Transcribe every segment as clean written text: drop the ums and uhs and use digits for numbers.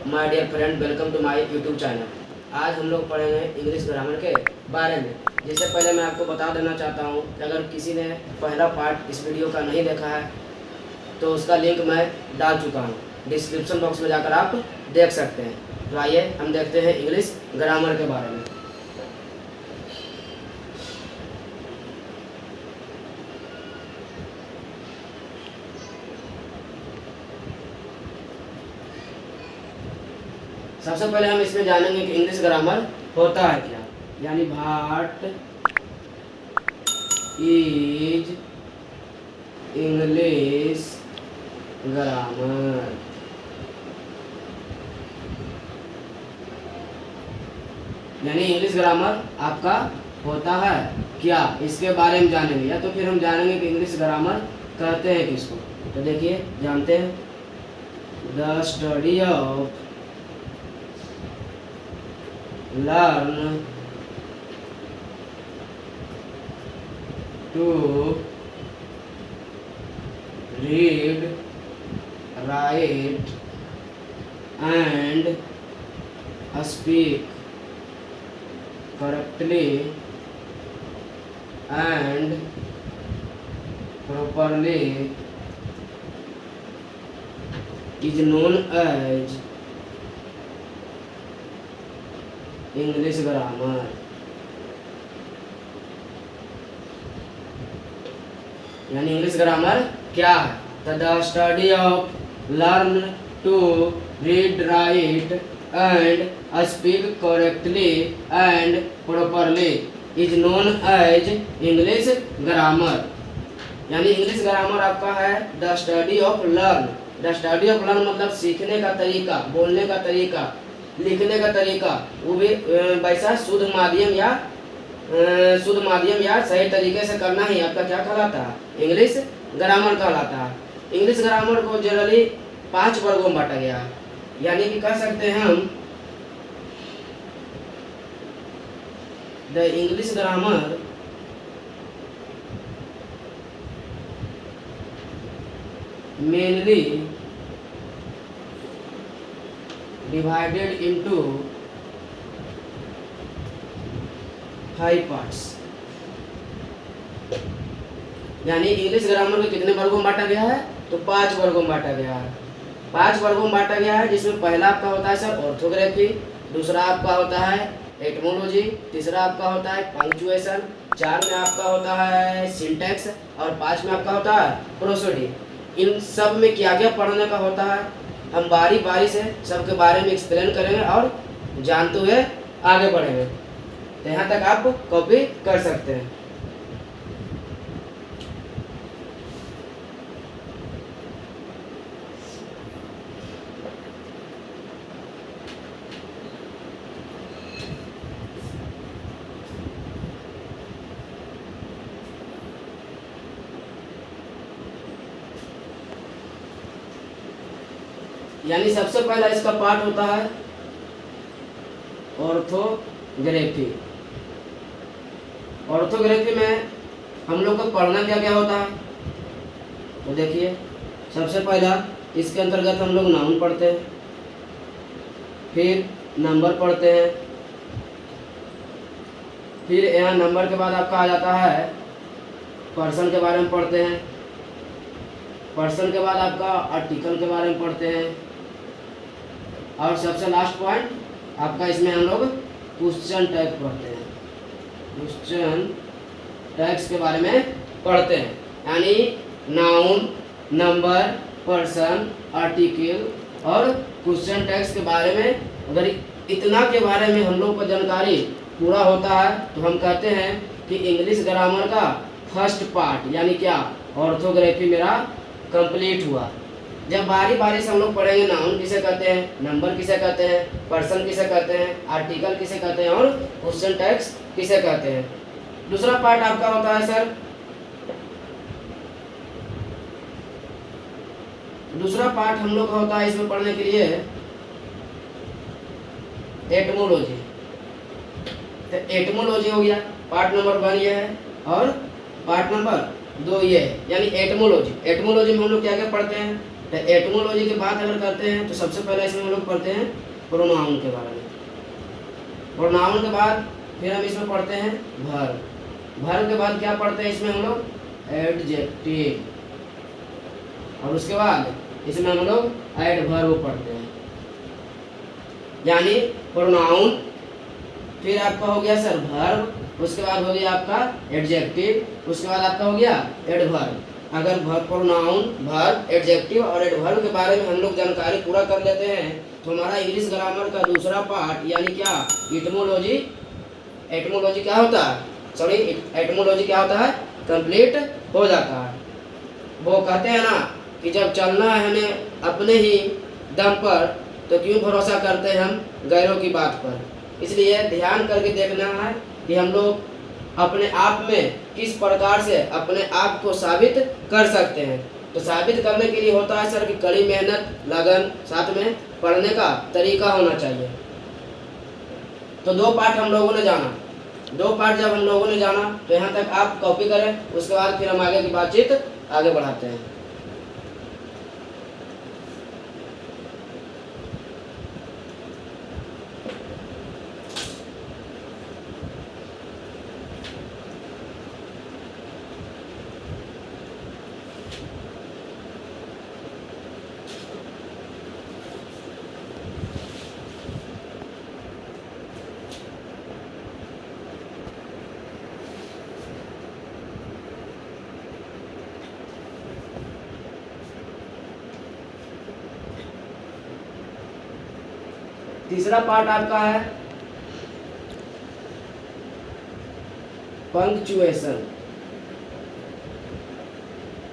My dear friend, welcome to my YouTube channel. आज हम लोग पढ़ेंगे इंग्लिश ग्रामर के बारे में। जिससे पहले मैं आपको बता देना चाहता हूँ कि अगर किसी ने पहला पार्ट इस वीडियो का नहीं देखा है तो उसका लिंक मैं डाल चुका हूँ, डिस्क्रिप्शन बॉक्स में जाकर आप देख सकते हैं। तो आइए हम देखते हैं इंग्लिश ग्रामर के बारे में। सबसे पहले हम इसमें जानेंगे कि इंग्लिश ग्रामर होता है क्या, यानी व्हाट इज इंग्लिश ग्रामर। यानी इंग्लिश ग्रामर आपका होता है क्या, इसके बारे में जानेंगे। या तो फिर हम जानेंगे कि इंग्लिश ग्रामर कहते हैं किसको। तो देखिए, जानते हैं, the study of learn to read, write and speak correctly and properly is known as English grammar. यानी इंग्लिश ग्रामर क्या है? The study of learn to read, write and speak correctly and properly is known as English grammar. यानी English grammar आपका है the study of learn. The study of learn मतलब सीखने का तरीका, बोलने का तरीका, लिखने का तरीका, वो भी वैसा शुद्ध माध्यम या सही तरीके से करना ही आपका क्या कहलाता है? इंग्लिश ग्रामर कहलाता है। इंग्लिश ग्रामर को जनरली 5 वर्गों में बांटा गया है। यानी कि कह सकते हैं हम the English grammar mainly divided into 5 parts। यानी इंग्लिश ग्रामर को कितने वर्गों में बांटा गया है? तो 5 वर्गों में बांटा गया है। 5 वर्गों में बांटा गया है, जिसमें पहला आपका होता है सर ऑर्थोग्राफी, दूसरा आपका होता है एटमोलॉजी, तीसरा आपका होता है पंक्चुएशन, 4 में आपका होता है सिंटैक्स और 5 में आपका होता है प्रोसोडी। इन सब में क्या क्या पढ़ने का होता है हम बारी बारी से सबके बारे में एक्सप्लेन करेंगे और जानते हुए आगे बढ़ेंगे। तो यहाँ तक आप कॉपी कर सकते हैं। यानी सबसे पहला इसका पार्ट होता है ऑर्थोग्राफी। ऑर्थोग्राफी में हम लोग को पढ़ना क्या क्या होता है? तो देखिए, सबसे पहला इसके अंतर्गत हम लोग नाउन पढ़ते हैं, फिर नंबर पढ़ते हैं, फिर यहाँ नंबर के बाद आपका आ जाता है पर्सन के बारे में पढ़ते हैं, पर्सन के बाद आपका आर्टिकल के बारे में पढ़ते हैं, और सबसे लास्ट पॉइंट आपका इसमें हम लोग क्वेश्चन टैग पढ़ते हैं। क्वेश्चन टैग्स के बारे में पढ़ते हैं। यानी नाउन, नंबर, पर्सन, आर्टिकल और क्वेश्चन टैग्स के बारे में अगर इतना के बारे में हम लोग को जानकारी पूरा होता है तो हम कहते हैं कि इंग्लिश ग्रामर का फर्स्ट पार्ट यानी क्या, ऑर्थोग्राफी मेरा कंप्लीट हुआ। जब बारी बारी से हम लोग पढ़ेंगे नाउन किसे कहते हैं, नंबर किसे कहते हैं, पर्सन किसे कहते हैं, आर्टिकल किसे कहते हैं और क्वेश्चन टैग्स किसे कहते हैं। दूसरा पार्ट आपका होता है सर, दूसरा पार्ट हम लोग का होता है इसमें पढ़ने के लिए एटमोलॉजी। तो एटमोलॉजी हो गया, पार्ट नंबर 1 ये है और पार्ट नंबर 2 ये है, यानी एटमोलॉजी। एटमोलॉजी में हम लोग क्या क्या पढ़ते हैं? तो एटमोलॉजी की बात अगर करते हैं तो सबसे पहले इसमें हम लोग पढ़ते हैं प्रोनाउन के बारे में। प्रोनाउन के बाद फिर हम इसमें पढ़ते हैं वर्ब। वर्ब के बाद क्या पढ़ते हैं इसमें हम लोग? एडजेक्टिव। और उसके बाद इसमें हम लोग एडवर्ब पढ़ते हैं। यानी प्रोनाउन, फिर आपका हो गया सर वर्ब, उसके बाद हो गया आपका एडजेक्टिव, उसके बाद आपका हो गया एडवर्ब। अगर प्रोनाउन, वर्ब, एडजेक्टिव और एडवर्ब के बारे में हम लोग जानकारी पूरा कर लेते हैं तो हमारा इंग्लिश ग्रामर का दूसरा पार्ट यानी क्या एटमोलॉजी, एटमोलॉजी क्या होता है, सॉरी एटमोलॉजी क्या होता है, कंप्लीट हो जाता है। वो कहते हैं ना कि जब चलना है हमें अपने ही दम पर तो क्यों भरोसा करते हैं हम गैरों की बात पर। इसलिए ध्यान करके देखना है कि हम लोग अपने आप में किस प्रकार से अपने आप को साबित कर सकते हैं। तो साबित करने के लिए होता है सर कि कड़ी मेहनत, लगन, साथ में पढ़ने का तरीका होना चाहिए। तो दो पार्ट हम लोगों ने जाना, दो पार्ट जब हम लोगों ने जाना तो यहाँ तक आप कॉपी करें, उसके बाद फिर हम आगे की बातचीत आगे बढ़ाते हैं। तीसरा पार्ट आपका है पंक्चुएशन।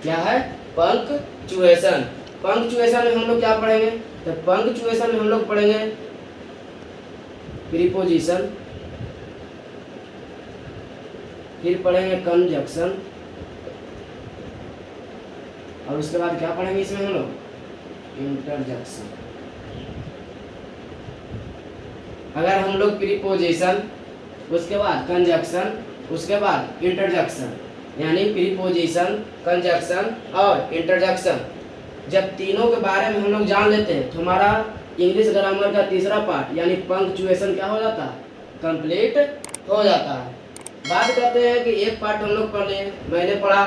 क्या है? पंक्चुएशन। पंक्चुएशन में हम लोग क्या पढ़ेंगे? तो पंक्चुएशन में हम लोग पढ़ेंगे प्रीपोजिशन, फिर पढ़ेंगे कंजक्शन, और उसके बाद क्या पढ़ेंगे इसमें हम लोग? इंटरजेक्शन। अगर हम लोग प्रीपोजिशन, उसके बाद कंजक्शन, उसके बाद इंटरजेक्शन, यानी प्रीपोजिशन, कंजक्शन और इंटरजेक्शन, जब तीनों के बारे में हम लोग जान लेते हैं तो हमारा इंग्लिश ग्रामर का तीसरा पार्ट यानी पंक्चुएशन क्या हो जाता है? कंप्लीट हो जाता है। बात करते हैं कि एक पार्ट हम लोग पढ़ लिए, मैंने पढ़ा,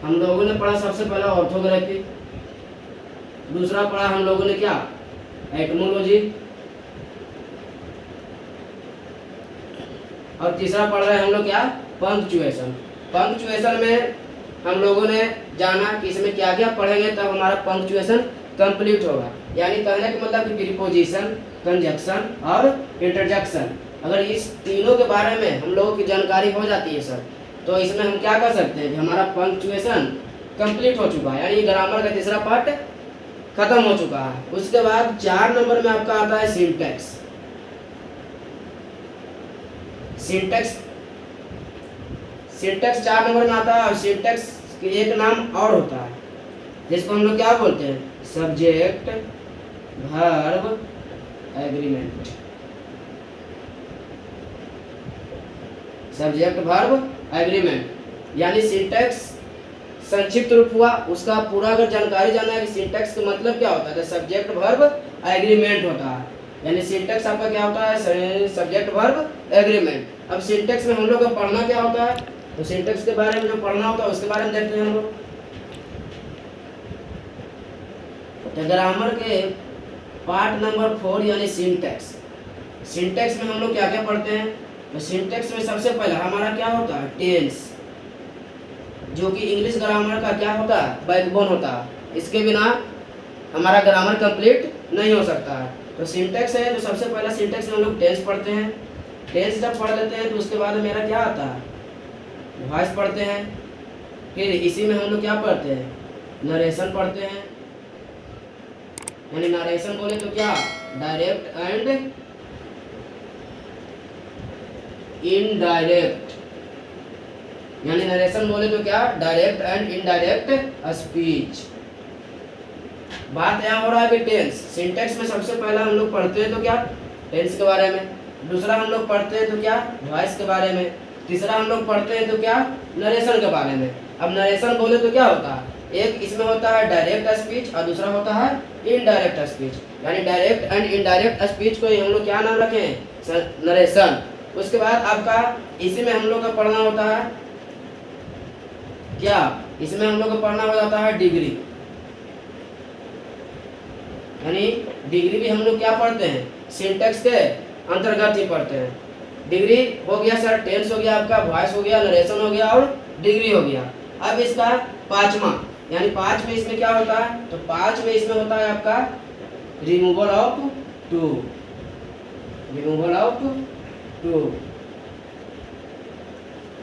हम लोगों ने पढ़ा सबसे पहला ऑर्थोग्राफी, दूसरा पढ़ा हम लोगों ने क्या? एटमोलॉजी, और तीसरा पढ़ रहे हैं हम लोग क्या? पंक्चुएशन। पंक्चुएशन में हम लोगों ने जाना कि इसमें क्या क्या पढ़ेंगे तब हमारा पंक्चुएशन कंप्लीट होगा। यानी कहने का मतलब कि प्रीपोजिशन, कंजक्शन और इंटरजेक्शन, अगर इस तीनों के बारे में हम लोगों की जानकारी हो जाती है सर, तो इसमें हम क्या कर सकते हैं कि हमारा पंक्चुएशन कंप्लीट हो चुका है, यानी ग्रामर का तीसरा पार्ट खत्म हो चुका है। उसके बाद 4 नंबर में आपका आता है सिंटैक्स। सिंटैक्स 4 नंबर में आता है, और सिंटैक्स के एक नाम और होता है जिसको हम लोग क्या बोलते हैं? Subject verb agreement. Subject verb agreement यानी सिंटैक्स संक्षिप्त रूप हुआ, उसका पूरा अगर जानकारी जानना है कि सिंटैक्स का मतलब क्या होता है तो सब्जेक्ट वर्ब एग्रीमेंट होता है। यानी सिंटैक्स आपका क्या होता है? Subject verb agreement. अब सिंटैक्स में हम लोग को पढ़ना क्या होता है? तो सिंटैक्स के बारे में जो पढ़ना होता है उसके बारे में देखते हैं हम लोग। तो ग्रामर के पार्ट नंबर 4 यानी सिंटैक्स। सिंटैक्स में हम लोग क्या क्या पढ़ते हैं? तो सिंटैक्स में सबसे पहला हमारा क्या होता है? टेंस, जो कि इंग्लिश ग्रामर का क्या होता है? बैकबोन होता है। इसके बिना हमारा ग्रामर कंप्लीट नहीं हो सकता है। तो सिंटैक्स है तो सबसे पहला सिंटैक्स में हम लोग टेंस पढ़ते हैं। टेंस जब पढ़ लेते हैं तो उसके बाद मेरा क्या आता है? वॉइस पढ़ते हैं। फिर इसी में हम लोग क्या पढ़ते हैं? नरेशन पढ़ते हैं। यानी नरेशन बोले तो क्या? Direct and indirect. यानी नरेशन बोले तो क्या? Direct and indirect speech. बात यहाँ हो रहा है कि टेंस। सिंटैक्स में सबसे पहला हम लोग पढ़ते हैं तो क्या? टेंस के बारे में। दूसरा हम लोग पढ़ते हैं तो क्या? वॉइस के बारे में। तीसरा हम लोग पढ़ते हैं तो क्या? नरेशन के बारे में। अब नरेशन बोले तो क्या होता है? एक इसमें होता है डायरेक्ट स्पीच और दूसरा होता है इनडायरेक्ट स्पीच। यानी डायरेक्ट एंड इनडायरेक्ट स्पीच को हम लोग क्या नाम रखें, नरेशन। उसके बाद आपका इसी में हम लोग का पढ़ना होता है क्या, इसमें हम लोग को पढ़ना हो जाता है डिग्री। यानी डिग्री भी हम लोग क्या पढ़ते हैं, सिंटेक्स के अंतर्गत ही पढ़ते हैं। डिग्री हो गया सर, टेंस हो गया आपका, वॉइस हो गया, नरेशन हो गया और डिग्री हो गया। अब इसका पांचवा, यानी 5 में इसमें क्या होता है, तो 5 में इसमें होता है आपका removal of two, removal of two.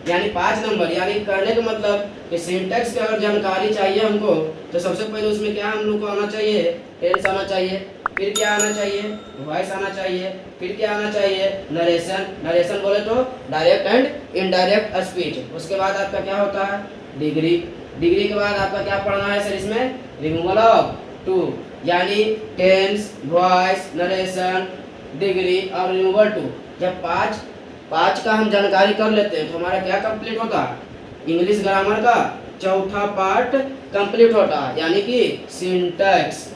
यानी 5 नंबर, यानी कहने का मतलब कि सिंटेक्स की अगर जानकारी चाहिए हमको तो सबसे पहले उसमें क्या हम लोग को आना चाहिए, टेंस आना चाहिए, फिर क्या आना चाहिए, वॉइस आना चाहिए, फिर क्या आना चाहिए, नरेशन। नरेशन बोले तो डायरेक्ट एंड इनडायरेक्ट स्पीच। उसके बाद आपका क्या होता है, डिग्री। डिग्री के बाद आपका क्या पढ़ना है सर, इसमें रिमूवल ऑफ टू, यानी टेंस, वॉइस, नरेशन, डिग्री और रिमूवल टू। जब पाँच का हम जानकारी कर लेते हैं तो हमारा क्या कंप्लीट होता है, इंग्लिश ग्रामर का चौथा पार्ट कंप्लीट होता है, यानी कि सिंटैक्स।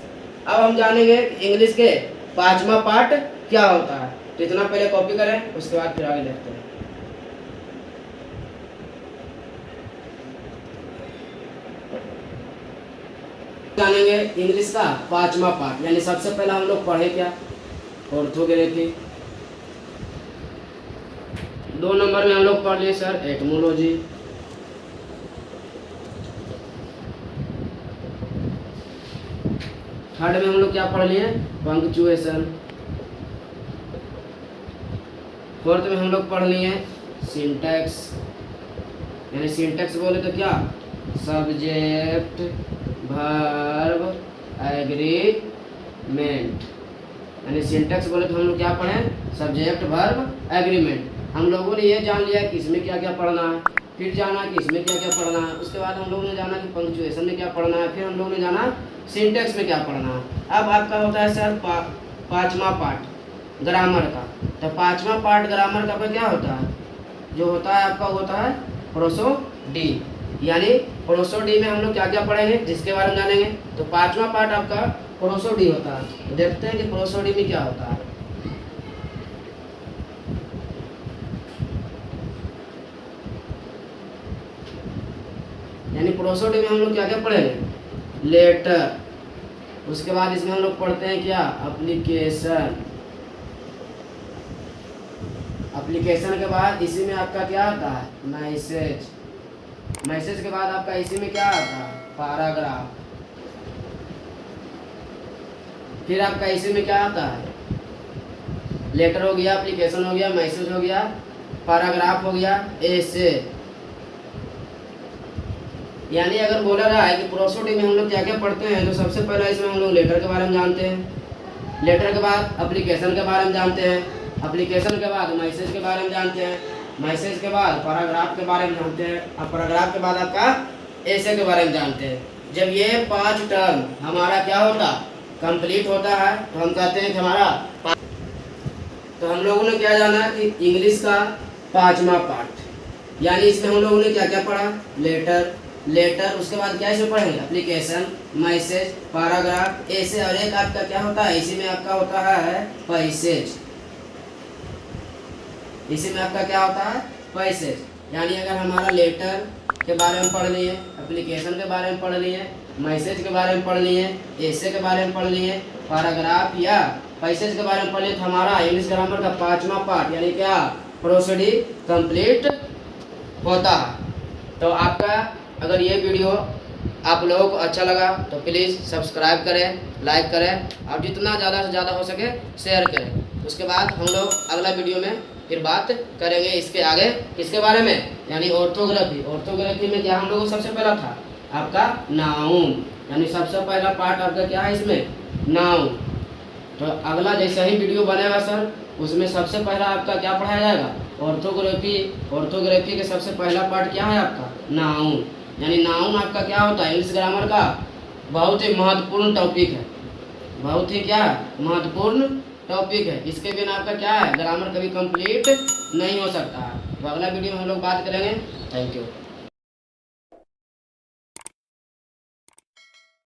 अब हम जानेंगे इंग्लिश के 5वां पार्ट क्या होता है। तो इतना पहले कॉपी करें, उसके बाद फिर आगे देखते हैं। जानेंगे इंग्लिश का 5वां पार्ट, यानी सबसे पहला हम लोग पढ़े क्या, ऑर्थोग्राफी। 2 नंबर में हम लोग पढ़ लिए सर एटमोलॉजी। थर्ड में हम लोग क्या पढ़ लिए, पंक्चुएशन। फोर्थ में हम लोग पढ़ लिए सिंटैक्स। यानी सिंटैक्स बोले तो क्या, सब्जेक्ट वर्ब एग्रीमेंट। यानी सिंटैक्स बोले तो हम लोग क्या पढ़े, सब्जेक्ट वर्ब एग्रीमेंट। हम लोगों ने ये जान लिया कि इसमें क्या क्या पढ़ना है, फिर जाना कि इसमें क्या क्या पढ़ना है। उसके बाद हम लोगों ने जाना कि पंक्चुएशन में क्या पढ़ना है, फिर हम लोगों ने जाना सिंटैक्स में क्या पढ़ना है। अब आपका होता है सर 5वां पार्ट ग्रामर का। तो 5वां पार्ट ग्रामर का क्या होता है, जो होता है आपका होता है प्रोसोडी। यानी प्रोसोडी में हम लोग क्या क्या पढ़ेंगे, जिसके बारे में जानेंगे। तो 5वां पार्ट आपका प्रोसोडी होता है। तो देखते हैं कि प्रोसोडी में क्या होता है। यानी प्रोसोडी में हम लोग क्या क्या पढ़ेंगे, लेटर। उसके बाद इसमें हम लोग पढ़ते हैं क्या, एप्लीकेशन। एप्लीकेशन के बाद इसी में आपका क्या आता है, मैसेज। मैसेज के बाद आपका इसी में क्या आता है, पैराग्राफ। फिर आपका इसी में क्या आता है, लेटर हो गया, एप्लीकेशन हो गया, मैसेज हो गया, पैराग्राफ हो गया, एसे। यानी अगर बोला रहा है कि प्रोसोडी में हम लोग क्या क्या पढ़ते हैं, तो सबसे पहले इसमें हम लोग लेटर के बारे में जानते हैं, लेटर के बाद एप्लीकेशन के बारे में जानते हैं, एप्लीकेशन के बाद मैसेज के बारे में जानते हैं, मैसेज के बाद पैराग्राफ के बारे में जानते हैं, और पैराग्राफ के बाद आपका ऐसे के बारे में जानते हैं। जब ये 5 टर्म हमारा क्या होता, कंप्लीट होता है, तो हम कहते हैं कि हमारा। तो हम लोगों ने क्या जाना कि इंग्लिश का 5वां पार्ट, यानी इसमें हम लोगों ने क्या क्या पढ़ा, लेटर। उसके बाद क्या इसे पढ़ेंगे, एप्लीकेशन, मैसेज, पैराग्राफ, ऐसे। और एक आपका क्या होता है, इसी में आपका होता है पैसेज। इसी में आपका क्या होता है, पैसेज। यानी अगर हमारा लेटर के बारे में पढ़ लिए, एप्लीकेशन के बारे में पढ़ लिए, मैसेज के बारे में पढ़ लिए, ऐसे के बारे में पढ़ लिए, पैराग्राफ या पैसेज के बारे में पढ़ लिए, तो हमारा इंग्लिश ग्रामर का 5वां पार्ट यानी क्या, प्रोसीडी कंप्लीट होता है। तो आपका अगर ये वीडियो आप लोगों को अच्छा लगा तो प्लीज़ सब्सक्राइब करें, लाइक करें और जितना ज़्यादा से ज़्यादा हो सके शेयर करें। उसके बाद हम लोग अगला वीडियो में फिर बात करेंगे इसके आगे किसके बारे में, यानी ऑर्थोग्राफी। ऑर्थोग्राफी में क्या हम लोगों को सबसे पहला था आपका नाउन, यानी सबसे पहला पार्ट आपका क्या है इसमें, नाउन। तो अगला जैसा ही वीडियो बनेगा सर, उसमें सबसे पहला आपका क्या पढ़ाया जाएगा, ऑर्थोग्राफी। ऑर्थोग्राफी के सबसे पहला पार्ट क्या है आपका, नाउन। यानी नाउन आपका क्या होता है, इंग्लिश ग्रामर का बहुत ही महत्वपूर्ण टॉपिक है, बहुत ही क्या महत्वपूर्ण टॉपिक है। इसके बिना आपका क्या है, ग्रामर कभी कंप्लीट नहीं हो सकता है। तो अगला वीडियो में हम लोग बात करेंगे। Thank you.